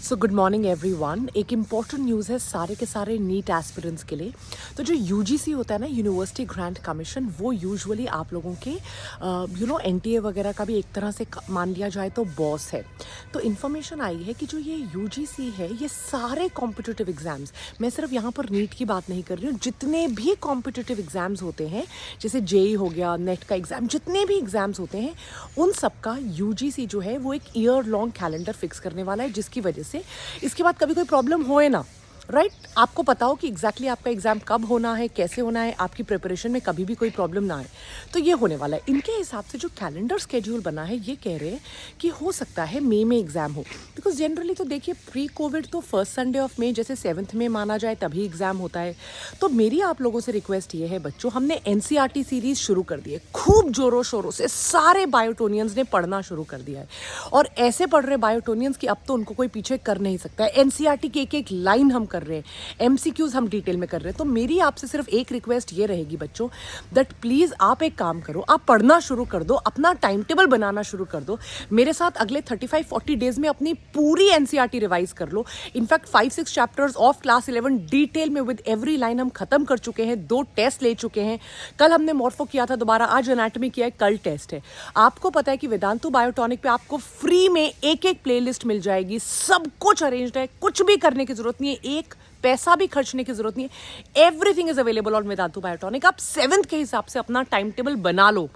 So good morning everyone. एक important news है सारे के सारे नीट एस्पिरेंट्स के लिए। तो जो यूजीसी होता है ना, यूनिवर्सिटी ग्रांट कमीशन, वो यूजुअली आप लोगों के एनटीए वगैरह का भी एक तरह से मान लिया जाए तो बॉस है। तो इन्फॉर्मेशन आई है कि जो ये यूजीसी है, ये सारे कॉम्पिटिटिव एग्जाम्स, मैं सिर्फ यहाँ पर नीट की बात नहीं कर रही हूँ, जितने भी कॉम्पिटिटिव एग्जाम्स होते हैं, जैसे जेई हो गया, नेट का एग्ज़ाम, जितने भी एग्जाम्स होते हैं, उन सब का यूजीसी जो है वो एक ईयर लॉन्ग कैलेंडर फिक्स करने वाला है, जिसकी वजह से इसके बाद कभी कोई प्रॉब्लम होए ना, राइट आपको पता हो कि एग्जैक्टली आपका एग्जाम कब होना है, कैसे होना है, आपकी प्रिपरेशन में कभी भी कोई प्रॉब्लम ना आए। तो ये होने वाला है। इनके हिसाब से जो कैलेंडर स्केड्यूल बना है, ये कह रहे हैं कि हो सकता है मई में एग्जाम हो, बिकॉज जनरली तो देखिए प्री कोविड तो फर्स्ट संडे ऑफ मई, जैसे 7th में माना जाए तभी एग्जाम होता है। तो मेरी आप लोगों से रिक्वेस्ट ये है बच्चों, हमने एनसीईआरटी सीरीज शुरू कर दी है, खूब जोरों शोरों से सारे बायोटोनियंस ने पढ़ना शुरू कर दिया है, और ऐसे पढ़ रहे बायोटोनियंस कि अब तो उनको कोई पीछे कर नहीं सकता है। एनसीईआरटी की एक एक लाइन हम कर रहे हैं, एमसीक्यूज हम डिटेल में कर रहे हैं। तो मेरी आपसे सिर्फ एक रिक्वेस्ट ये रहेगी बच्चों, दैट प्लीज आप एक काम करो, आप पढ़ना शुरू कर दो, अपना टाइम टेबल बनाना शुरू कर दो, मेरे साथ अगले 35-40 डेज में अपनी पूरी एनसीईआरटी रिवाइज कर लो। In fact 5-6 chapters of class 11 detail में विद एवरी लाइन हम खत्म कर चुके हैं, 2 टेस्ट ले चुके हैं। कल हमने मॉर्फो किया था, दोबारा आज एनाटॉमी किया है, कल टेस्ट है। आपको पता है कि वेदांतु बायोटॉनिक पे आपको फ्री में एक एक प्लेलिस्ट मिल जाएगी, सब कुछ अरेंज्ड है, कुछ भी करने की जरूरत नहीं है, एक पैसा भी खर्चने की जरूरत नहीं है। Everything is available on Vedantu Biotonic. आप 7th के हिसाब से अपना टाइम टेबल बना लो,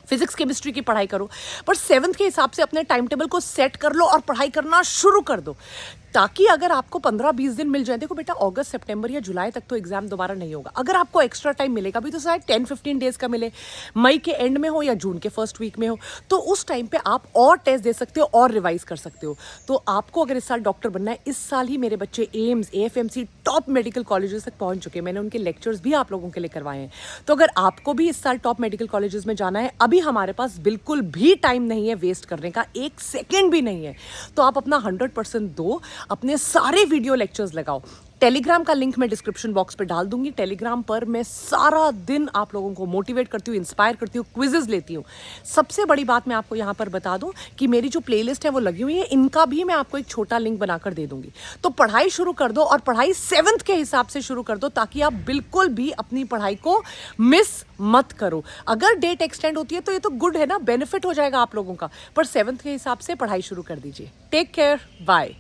फिजिक्स केमिस्ट्री की पढ़ाई करो, पर 7th के हिसाब से अपने टाइम टेबल को सेट कर लो और पढ़ाई करना शुरू कर दो, ताकि अगर आपको 15-20 दिन मिल जाए, देखो बेटा अगस्त सितंबर या जुलाई तक तो एग्जाम दोबारा नहीं होगा, अगर आपको एक्स्ट्रा टाइम मिलेगा भी तो शायद 10-15 डेज का मिले, मई के एंड में हो या जून के फर्स्ट वीक में हो, तो उस टाइम पे आप और टेस्ट दे सकते हो और रिवाइज कर सकते हो। तो आपको अगर इस साल डॉक्टर बनना है, इस साल ही मेरे बच्चे AIIMS, AFMC, top medical colleges तक पहुंच चुके हैं, मैंने उनके लेक्चर्स भी आप लोगों के लिए करवाए हैं। तो अगर आपको भी इस साल टॉप मेडिकल कॉलेजेस में जाना है, अभी हमारे पास बिल्कुल भी टाइम नहीं है वेस्ट करने का, 1 सेकेंड भी नहीं है, तो आप अपना 100% दो, अपने सारे वीडियो लेक्चर्स लगाओ। टेलीग्राम का लिंक मैं डिस्क्रिप्शन बॉक्स पे डाल दूंगी। टेलीग्राम पर मैं सारा दिन आप लोगों को मोटिवेट करती हूँ, इंस्पायर करती हूँ, क्विजेस लेती हूँ। सबसे बड़ी बात मैं आपको यहाँ पर बता दूं कि मेरी जो प्लेलिस्ट है वो लगी हुई है, इनका भी मैं आपको एक छोटा लिंक बनाकर दे दूंगी। तो पढ़ाई शुरू कर दो, और पढ़ाई 7th के हिसाब से शुरू कर दो, ताकि आप बिल्कुल भी अपनी पढ़ाई को मिस मत करो। अगर डेट एक्सटेंड होती है तो ये तो गुड है ना, बेनिफिट हो जाएगा आप लोगों का, पर 7th के हिसाब से पढ़ाई शुरू कर दीजिए। Take care, bye.